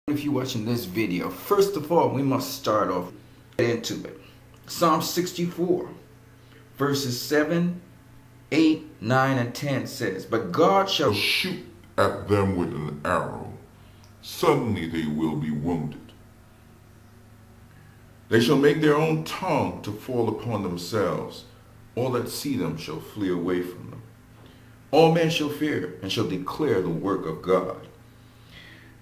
If you're watching this video, first of all, we must start off into it. Psalm 64, verses 7, 8, 9, and 10 says, "But God shall shoot at them with an arrow. Suddenly they will be wounded. They shall make their own tongue to fall upon themselves. All that see them shall flee away from them. All men shall fear and shall declare the work of God.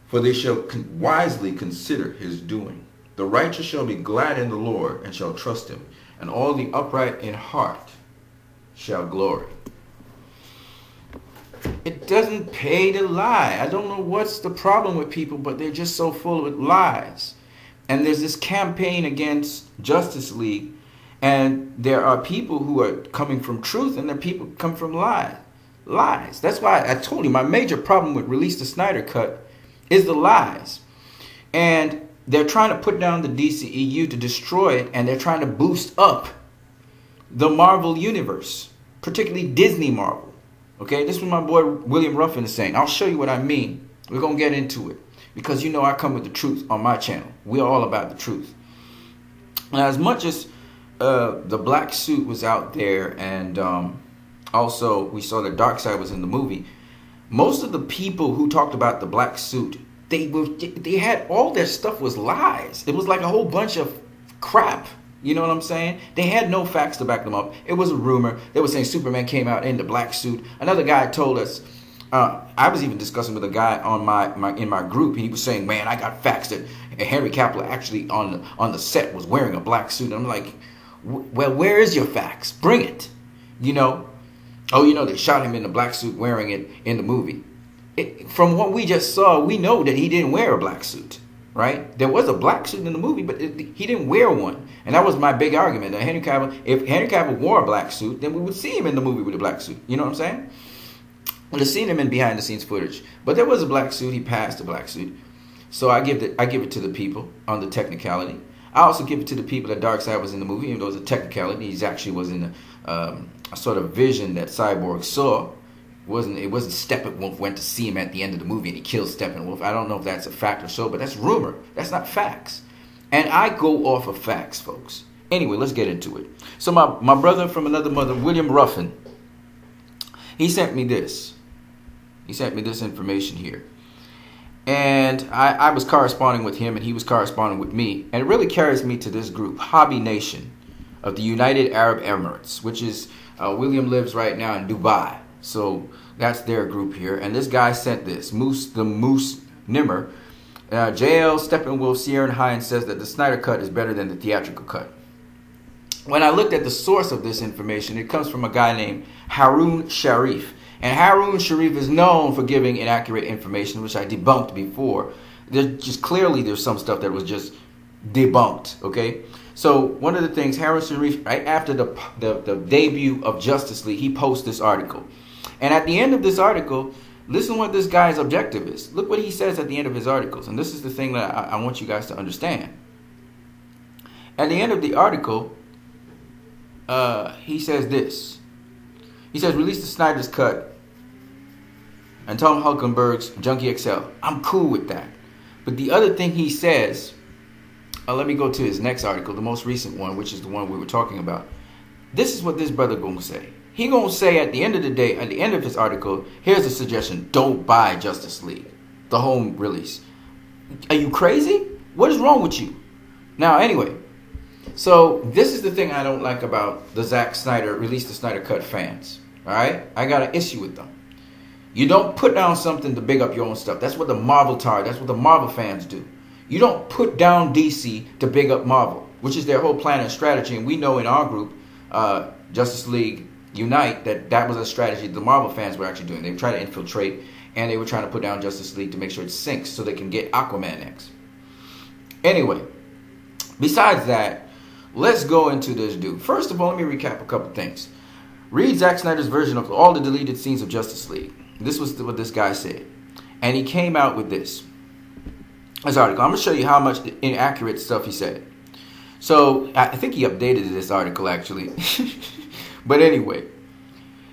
For they shall wisely consider his doing. The righteous shall be glad in the Lord and shall trust him, and all the upright in heart shall glory." It doesn't pay to lie. I don't know what's the problem with people, but they're just so full of lies. And there's this campaign against Justice League, and there are people who are coming from truth, and there are people who come from lies. That's why I told you my major problem with Release the Snyder Cut is the lies. And they're trying to put down the DCEU to destroy it, and they're trying to boost up the Marvel universe, particularly Disney Marvel. Okay, this is what my boy William Ruffin is saying. I'll show you what I mean. We're going to get into it, because you know I come with the truth on my channel. We're all about the truth. Now, as much as the black suit was out there, and also we saw that Darkseid was in the movie, most of the people who talked about the black suit, they had all their stuff was lies. It was like a whole bunch of crap. You know what I'm saying? They had no facts to back them up. It was a rumor. They were saying Superman came out in the black suit. Another guy told us, I was even discussing with a guy on in my group, and he was saying, "Man, I got facts that Henry Cavill actually on the set was wearing a black suit." And I'm like, well, where is your facts? Bring it. You know? Oh, you know, they shot him in the black suit wearing it in the movie. From what we just saw, we know that he didn't wear a black suit, right? There was a black suit in the movie, but he didn't wear one. And that was my big argument. That if Henry Cavill wore a black suit, then we would see him in the movie with a black suit. You know what I'm saying? We'd have seen him in behind-the-scenes footage. But there was a black suit. He passed the black suit. So I give it to the people on the technicality. I also give it to the people that Darkseid was in the movie, even though it was a technicality. He actually was in a sort of vision that Cyborg saw. It wasn't Steppenwolf went to see him at the end of the movie and he killed Steppenwolf. I don't know if that's a fact or so, but that's rumor. That's not facts. And I go off of facts, folks. Anyway, let's get into it. So my brother from another mother, William Ruffin, he sent me this. He sent me this information here. And I was corresponding with him, and he was corresponding with me. And it really carries me to this group, Hobby Nation of the United Arab Emirates, which is, William lives right now in Dubai. So that's their group here. And this guy sent this, the Moose Nimmer. JL Steppenwolf Ciarán Hinds says that the Snyder Cut is better than the theatrical cut. When I looked at the source of this information, it comes from a guy named Harun Sharif. And Harun Sharif is known for giving inaccurate information, which I debunked before. There's some stuff that was just debunked, okay? So one of the things, Harun Sharif, right after the debut of Justice League, he posts this article. And at the end of this article, listen what this guy's objective is. Look what he says at the end of his articles. And this is the thing that I want you guys to understand. At the end of the article, he says this. He says, "Release the Snyder's Cut and Tom Hulkenberg's Junkie XL. I'm cool with that." But the other thing he says, let me go to his next article, the most recent one, which is the one we were talking about. This is what this brother going to say. He going to say at the end of the day, at the end of his article, here's a suggestion: don't buy Justice League, the home release. Are you crazy? What is wrong with you? Now, anyway, so this is the thing I don't like about the Zack Snyder, Release the Snyder Cut fans. All right? I got an issue with them. You don't put down something to big up your own stuff. That's what the Marvel that's what the Marvel fans do. You don't put down DC to big up Marvel, which is their whole plan and strategy. And we know in our group, Justice League Unite, that was a strategy the Marvel fans were actually doing. They were trying to infiltrate, and they were trying to put down Justice League to make sure it sinks so they can get Aquaman next. Anyway, besides that, let's go into this dude. First of all, let me recap a couple things. Read Zack Snyder's version of all the deleted scenes of Justice League. This was what this guy said. And he came out with this article. I'm going to show you how much inaccurate stuff he said. So, I think he updated this article, actually. But anyway,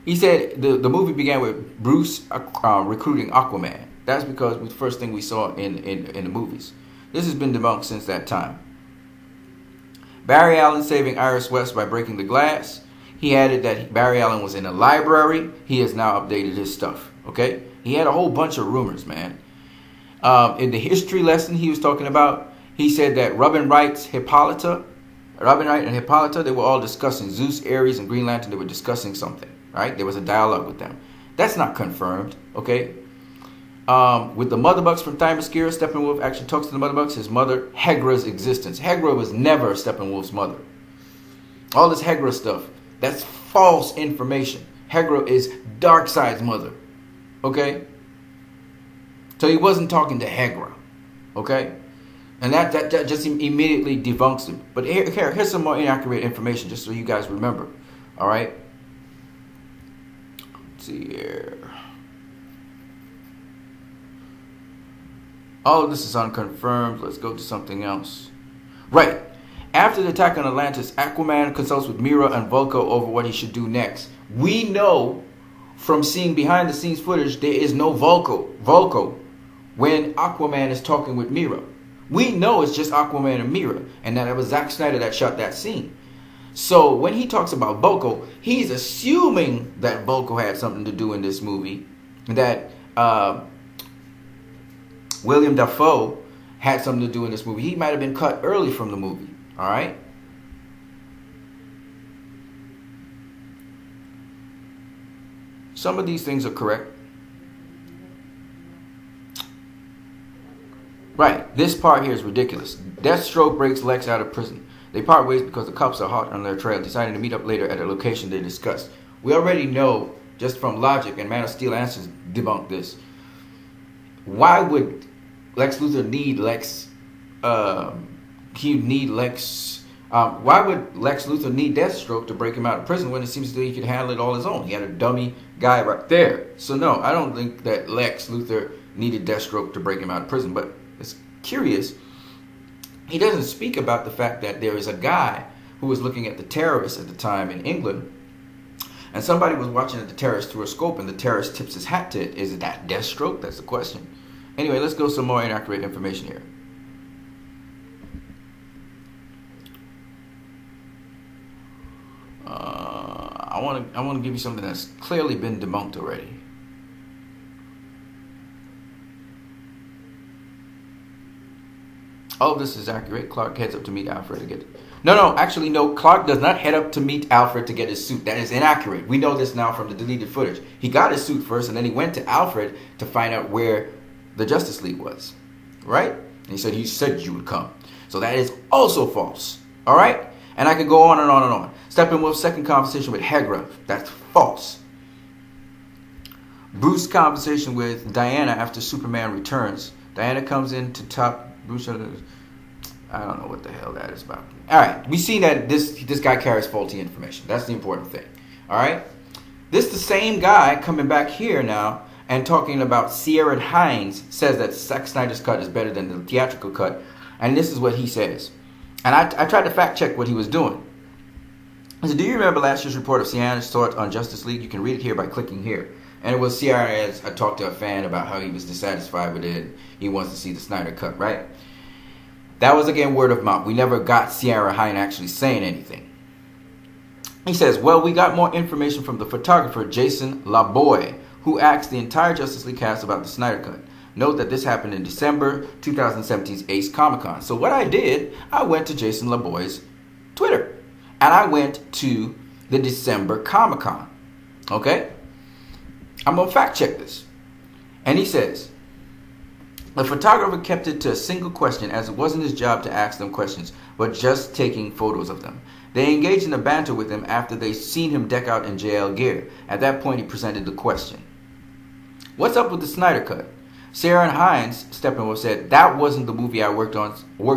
he said the movie began with Bruce recruiting Aquaman. That's because the first thing we saw in the movies. This has been debunked since that time. Barry Allen saving Iris West by breaking the glass. He added that Barry Allen was in a library. He has now updated his stuff. Okay? He had a whole bunch of rumors, man. In the history lesson he was talking about, he said that Robin Wright and Hippolyta, they were all discussing Zeus, Ares, and Green Lantern. They were discussing something, right? There was a dialogue with them. That's not confirmed, okay? With the Mother Bucks from Themyscira, Steppenwolf actually talks to the Mother Bucks, his mother, Hegra's existence. Hegra was never Steppenwolf's mother. All this Hegra stuff, that's false information. Hegra is Darkseid's mother, okay? So he wasn't talking to Hegra, okay? And that just immediately debunks him. But here's some more inaccurate information, just so you guys remember, all right? Let's see here. All of this is unconfirmed. Let's go to something else. Right. After the attack on Atlantis, Aquaman consults with Mera and Vulko over what he should do next. We know from seeing behind the scenes footage there is no Vulko when Aquaman is talking with Mera. We know it's just Aquaman and Mera, and that it was Zack Snyder that shot that scene. So when he talks about Vulko, he's assuming that Vulko had something to do in this movie, that William Dafoe had something to do in this movie. He might have been cut early from the movie. All right? Some of these things are correct. Right. This part here is ridiculous. Deathstroke breaks Lex out of prison. They part ways because the cops are hot on their trail, deciding to meet up later at a location they discussed. We already know, just from logic, and Man of Steel answers debunk this. Why would Lex Luthor need Lex? Why would Lex Luthor need Deathstroke to break him out of prison when it seems that he could handle it all his own? He had a dummy guy right there. So no, I don't think that Lex Luthor needed Deathstroke to break him out of prison. But it's curious. He doesn't speak about the fact that there is a guy who was looking at the terrorists at the time in England, and somebody was watching at the terrorist through a scope, and the terrorist tips his hat to it. Is it that Deathstroke? That's the question. Anyway, let's go some more inaccurate information here. I want to give you something that's clearly been debunked already. All of this is accurate. Clark heads up to meet Alfred to get... No, actually, no. Clark does not head up to meet Alfred to get his suit. That is inaccurate. We know this now from the deleted footage. He got his suit first, and then he went to Alfred to find out where the Justice League was. Right? And he said you would come. So that is also false. All right? And I could go on and on and on. Steppenwolf's second conversation with Hegra. That's false. Bruce's conversation with Diana after Superman returns. Diana comes in to top Bruce. I don't know what the hell that is about. All right, we see that this guy carries faulty information. That's the important thing. All right, this the same guy coming back here now and talking about Ciarán Hinds says that Zack Snyder's cut is better than the theatrical cut, and this is what he says. And I tried to fact check what he was doing. I said, do you remember last year's report of Ciarán's thoughts on Justice League? You can read it here by clicking here. And it was Ciarán, as I talked to a fan about how he was dissatisfied with it. He wants to see the Snyder cut, right? That was, again, word of mouth. We never got Ciarán Hinds actually saying anything. He says, well, we got more information from the photographer, Jason LaBoy, who asked the entire Justice League cast about the Snyder cut. Note that this happened in December 2017's Ace Comic-Con. So what I did, I went to Jason LaBoy's Twitter. And I went to the December Comic-Con. Okay? I'm going to fact check this. And he says, the photographer kept it to a single question as it wasn't his job to ask them questions, but just taking photos of them. They engaged in a banter with him after they seen him deck out in JL gear. At that point, he presented the question. What's up with the Snyder cut? Ciarán Hinds, Steppenwolf, said, that wasn't the movie I worked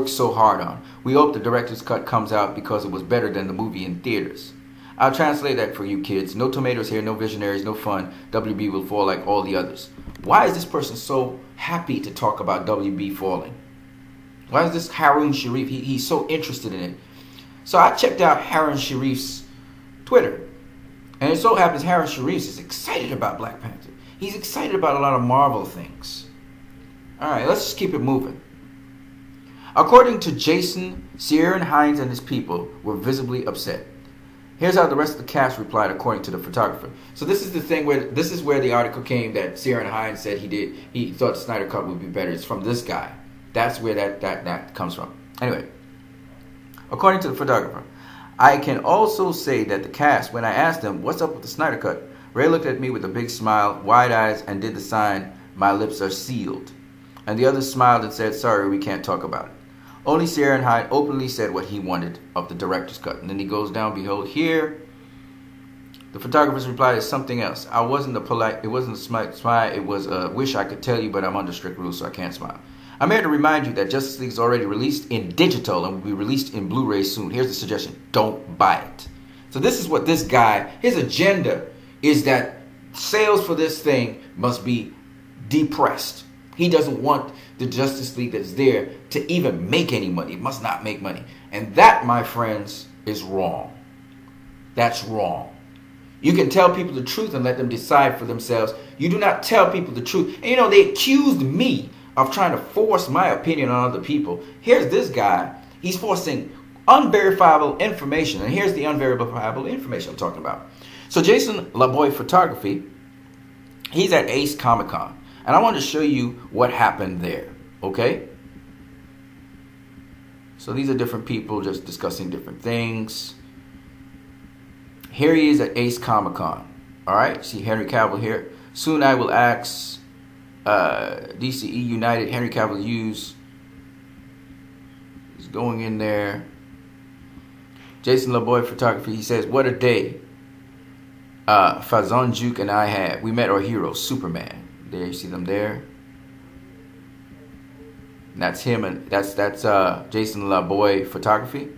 so hard on. We hope the director's cut comes out because it was better than the movie in theaters. I'll translate that for you kids. No tomatoes here, no visionaries, no fun. WB will fall like all the others. Why is this person so happy to talk about WB falling? Why is this Harun Sharif? He's so interested in it. So I checked out Harun Sharif's Twitter. And it so happens Harun Sharif is excited about Black Panther. He's excited about a lot of Marvel things. All right, let's just keep it moving. According to Jason, Ciarán Hinds and his people were visibly upset. Here's how the rest of the cast replied according to the photographer. So this is the thing where this is where the article came that Ciarán Hinds said he thought the Snyder Cut would be better. It's from this guy. That's where that comes from. Anyway, according to the photographer, I can also say that the cast, when I asked them what's up with the Snyder Cut, Ray looked at me with a big smile, wide eyes, and did the sign, my lips are sealed. And the others smiled and said, sorry, we can't talk about it. Only Ciarán Hinds openly said what he wanted of the director's cut. And then he goes down, behold, here. The photographer's reply is something else. It wasn't a smile, it was a wish I could tell you, but I'm under strict rules, so I can't smile. I'm here to remind you that Justice League is already released in digital and will be released in Blu-ray soon. Here's the suggestion. Don't buy it. So this is what this guy, his agenda is that sales for this thing must be depressed. He doesn't want the Justice League that's there to even make any money. It must not make money. And that, my friends, is wrong. That's wrong. You can tell people the truth and let them decide for themselves. You do not tell people the truth. And you know, they accused me of trying to force my opinion on other people. Here's this guy. He's forcing unverifiable information. And here's the unverifiable information I'm talking about. So Jason LaBoy Photography, he's at Ace Comic-Con. And I want to show you what happened there, okay? So these are different people just discussing different things. Here he is at Ace Comic-Con, all right? See Henry Cavill here. Soon I will ask DCE United, Henry Cavill Hughes. He's going in there. Jason LaBoy Photography, he says, what a day Fazon Juke and I had. We met our hero, Superman. There, you see them there. And that's him, and that's Jason LaBoy Photography.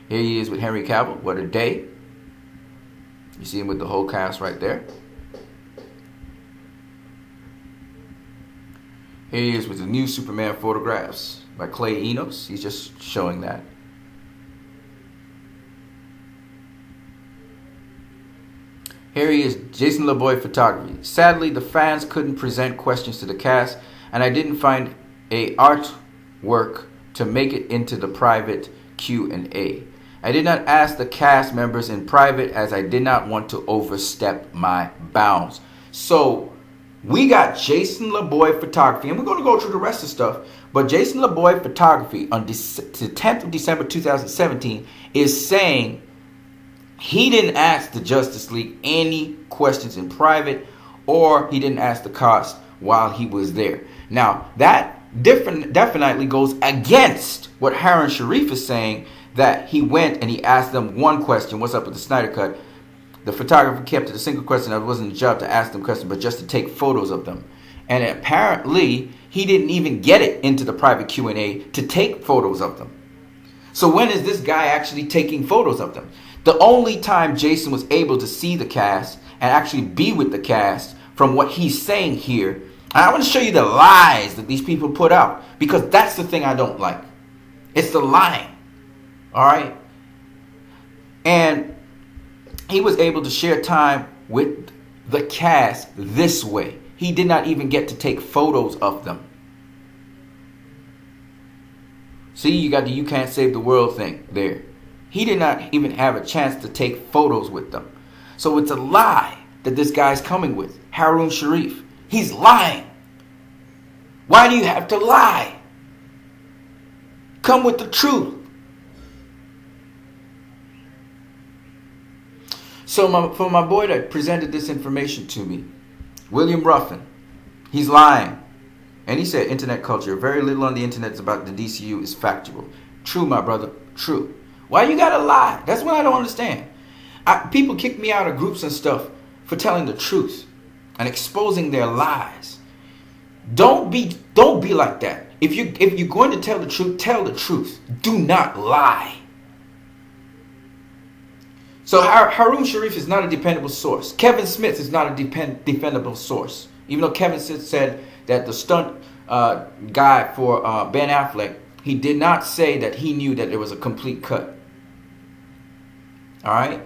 Here he is with Henry Cavill. What a day! You see him with the whole cast right there. Here he is with the new Superman photographs by Clay Enos. He's just showing that. Here he is, Jason LaBoy Photography. Sadly, the fans couldn't present questions to the cast, and I didn't find a artwork to make it into the private Q&A. I did not ask the cast members in private as I did not want to overstep my bounds. So, we got Jason LaBoy Photography, and we're going to go through the rest of the stuff, but Jason LaBoy Photography on the 10th of December 2017 is saying he didn't ask the Justice League any questions in private, or he didn't ask the cast while he was there. Now, that definitely goes against what Harun Sharif is saying, that he went and he asked them one question, what's up with the Snyder Cut? The photographer kept it a single question. It wasn't a job to ask them questions, but just to take photos of them. And apparently, he didn't even get it into the private Q&A to take photos of them. So when is this guy actually taking photos of them? The only time Jason was able to see the cast and actually be with the cast from what he's saying here, and I want to show you the lies that these people put out, because that's the thing I don't like. It's the lying. All right? And he was able to share time with the cast this way. He did not even get to take photos of them. See, you got the "you can't save the world" thing there. He did not even have a chance to take photos with them. So it's a lie that this guy's coming with, Harun Sharif. He's lying. Why do you have to lie? Come with the truth. So for my boy that presented this information to me, William Ruffin, he's lying. And he said internet culture, very little on the internet is about the DCU is factual. True, my brother, true. Why you gotta lie? That's what I don't understand. People kick me out of groups and stuff for telling the truth and exposing their lies. Don't be like that. If you're going to tell the truth, tell the truth. Do not lie. So Harun Sharif is not a dependable source. Kevin Smith is not a dependable source. Even though Kevin Smith said that the stunt guy for Ben Affleck, he did not say that he knew that there was a complete cut. All right?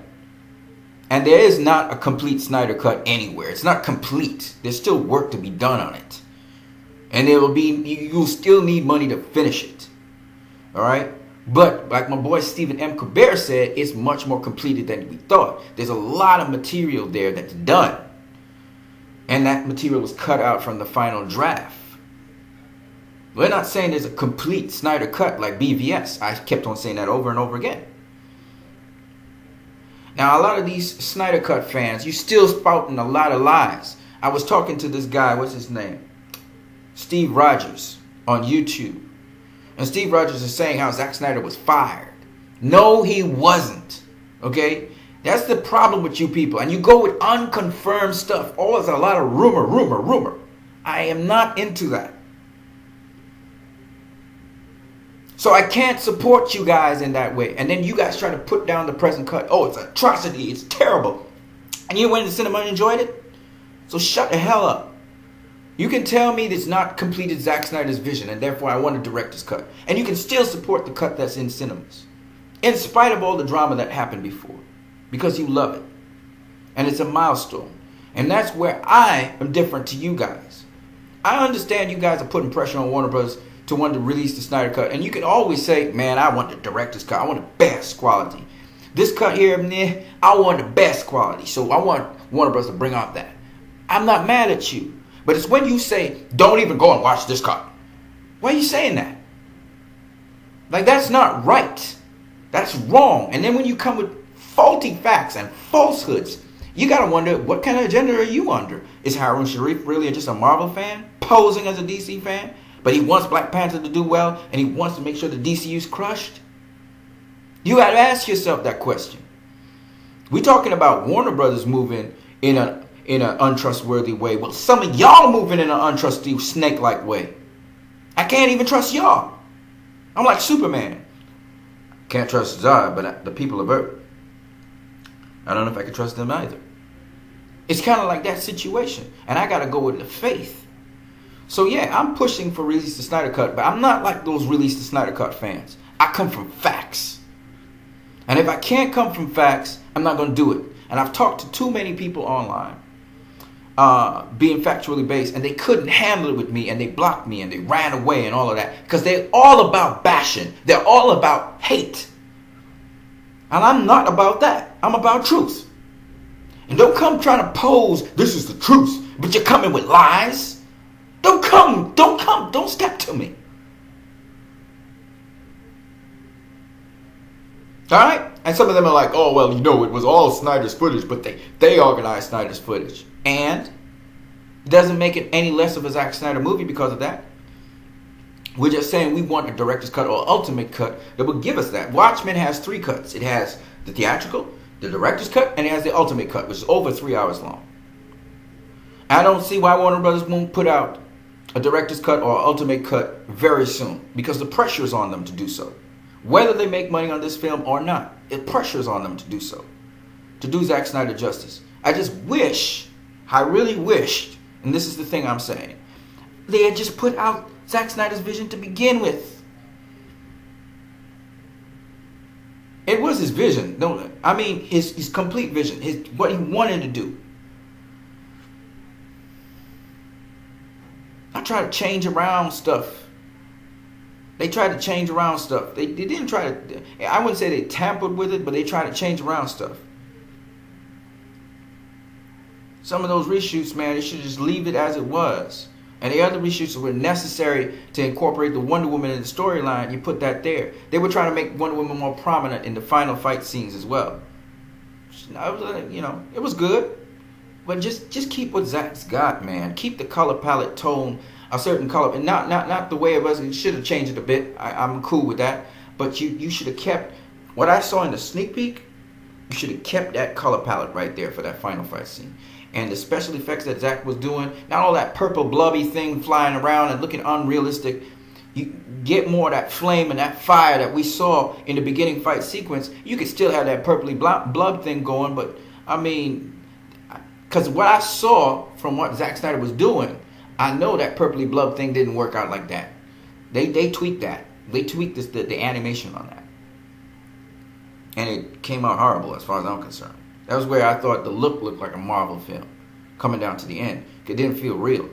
And there is not a complete Snyder cut anywhere. It's not complete. There's still work to be done on it. And it will be, you'll still need money to finish it. All right? But like my boy Stephen M. Colbert said, it's much more completed than we thought. There's a lot of material there that's done. And that material was cut out from the final draft. We're not saying there's a complete Snyder cut like BVS. I kept on saying that over and over again. Now, a lot of these Snyder cut fans, you still spouting a lot of lies. I was talking to this guy, what's his name? Steve Rogers on YouTube. And Steve Rogers is saying how Zack Snyder was fired. No, he wasn't. Okay? That's the problem with you people. And you go with unconfirmed stuff. Oh, there's a lot of rumor. I am not into that. So I can't support you guys in that way. And then you guys try to put down the present cut. Oh, it's an atrocity. It's terrible. And you went to the cinema and enjoyed it? So shut the hell up. You can tell me it's not completed Zack Snyder's vision, and therefore I want a director's cut. And you can still support the cut that's in cinemas, in spite of all the drama that happened before, because you love it. And it's a milestone. And that's where I am different to you guys. I understand you guys are putting pressure on Warner Bros. To want to release the Snyder cut. And you can always say, man, I want the director's cut. I want the best quality. This cut here, I want the best quality. So I want Warner Bros. To bring out that. I'm not mad at you. But it's when you say, don't even go and watch this cut. Why are you saying that? Like, that's not right. That's wrong. And then when you come with faulty facts and falsehoods, you got to wonder, what kind of agenda are you under? Is Harun Sharif really just a Marvel fan? Posing as a DC fan? But he wants Black Panther to do well, and he wants to make sure the DCU's crushed? You got to ask yourself that question. We're talking about Warner Brothers moving in an untrustworthy way. Well, some of y'all moving in an untrustworthy, snake-like way. I can't even trust y'all. I'm like Superman. Can't trust Zod, but the people of Earth, I don't know if I can trust them either. It's kind of like that situation. And I got to go with the faith. So yeah, I'm pushing for release the Snyder Cut, but I'm not like those release the Snyder Cut fans. I come from facts. And if I can't come from facts, I'm not going to do it. And I've talked to too many people online, being factually based, and they couldn't handle it with me, and they blocked me, and they ran away and all of that. Because they're all about bashing. They're all about hate. And I'm not about that. I'm about truth. And don't come trying to pose, this is the truth, but you're coming with lies. Don't step to me. Alright? And some of them are like, oh, well, you know, it was all Snyder's footage, but they organized Snyder's footage. And it doesn't make it any less of a Zack Snyder movie because of that. We're just saying we want a director's cut or ultimate cut that will give us that. Watchmen has 3 cuts. It has the theatrical, the director's cut, and it has the ultimate cut, which is over 3 hours long. I don't see why Warner Brothers won't put out a director's cut or ultimate cut very soon, because the pressure is on them to do so. Whether they make money on this film or not, it pressures on them to do so, to do Zack Snyder justice. I just wish, I really wished, and this is the thing I'm saying, they had just put out Zack Snyder's vision to begin with. It was his vision. No, I mean his complete vision, what he wanted to do. I try to change around stuff. They tried to change around stuff. They didn't try to, I wouldn't say they tampered with it, but they tried to change around stuff. Some of those reshoots, man, they should just leave it as it was. And the other reshoots that were necessary to incorporate the Wonder Woman in the storyline, you put that there. They were trying to make Wonder Woman more prominent in the final fight scenes as well. You know, it was good. But just keep what Zack's got, man. Keep the color palette tone a certain color, and not the way it was. You should have changed it a bit. I'm cool with that. But you should have kept what I saw in the sneak peek. You should have kept that color palette right there for that final fight scene. And the special effects that Zack was doing, not all that purple blubby thing flying around and looking unrealistic. You get more of that flame and that fire that we saw in the beginning fight sequence. You could still have that purpley blood thing going, but I mean, because what I saw from what Zack Snyder was doing, I know that purpley blood thing didn't work out like that. They tweaked that. They tweaked the animation on that. And it came out horrible as far as I'm concerned. That was where I thought the look looked like a Marvel film coming down to the end. It didn't feel real.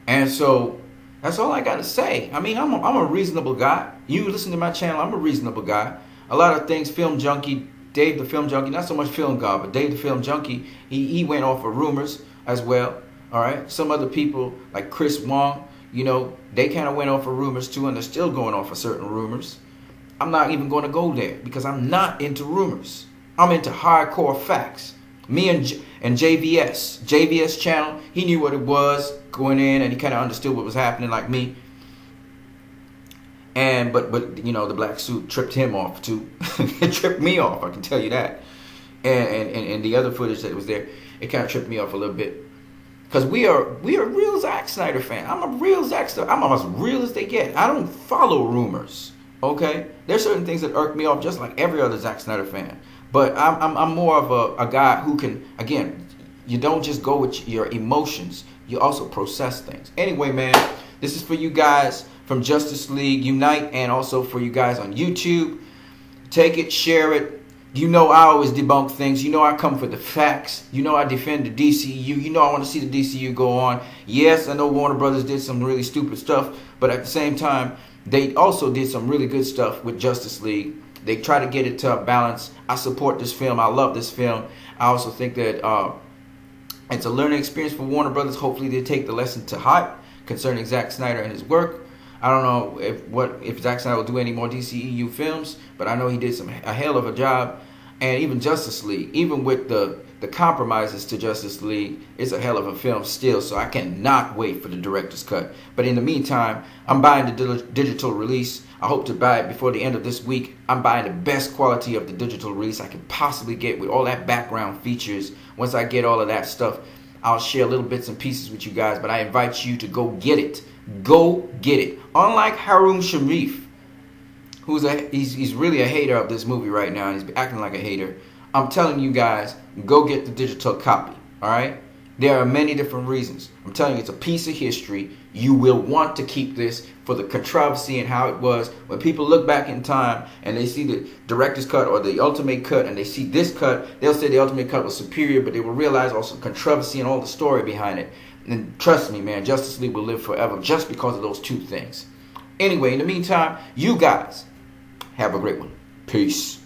And so that's all I got to say. I mean, I'm a reasonable guy. You listen to my channel, I'm a reasonable guy. A lot of things, Film Junkie, Dave the Film Junkie, not so much Film God, but Dave the Film Junkie, he went off of rumors as well. All right. Some other people like Chris Wong, you know, they kind of went off of rumors too, and they're still going off of certain rumors. I'm not even going to go there because I'm not into rumors. I'm into hardcore facts. Me and JVS channel, he knew what it was going in, and he kind of understood what was happening like me. And but you know, the black suit tripped him off too. It tripped me off, I can tell you that. And the other footage that was there, it kind of tripped me off a little bit. Because we are real Zack Snyder fan. I'm a real Zack Snyder. I'm as real as they get. I don't follow rumors. Okay? There's certain things that irk me off just like every other Zack Snyder fan. But I'm more of a guy who can, again, you don't just go with your emotions. You also process things. Anyway, man, this is for you guys from Justice League Unite, and also for you guys on YouTube. Take it, share it. You know I always debunk things. You know I come for the facts. You know I defend the DCU. You know I want to see the DCU go on. Yes, I know Warner Brothers did some really stupid stuff, but at the same time, they also did some really good stuff with Justice League. They try to get it to a balance. I support this film. I love this film. I also think that it's a learning experience for Warner Brothers. Hopefully they take the lesson to heart concerning Zack Snyder and his work. I don't know if Zack Snyder will do any more DCEU films, but I know he did a hell of a job. And even Justice League, even with the compromises to Justice League, it's a hell of a film still. So I cannot wait for the director's cut. But in the meantime, I'm buying the digital release. I hope to buy it before the end of this week. I'm buying the best quality of the digital release I can possibly get with all that background features. Once I get all of that stuff, I'll share little bits and pieces with you guys. But I invite you to go get it. Go get it. Unlike Haroon Sharif, he's really a hater of this movie right now, and he's acting like a hater. I'm telling you guys, go get the digital copy. All right? There are many different reasons. I'm telling you, it's a piece of history. You will want to keep this for the controversy and how it was. When people look back in time and they see the director's cut or the ultimate cut and they see this cut, they'll say the ultimate cut was superior, but they will realize also controversy and all the story behind it. And trust me, man, Justice League will live forever just because of those two things. Anyway, in the meantime, you guys have a great one. Peace.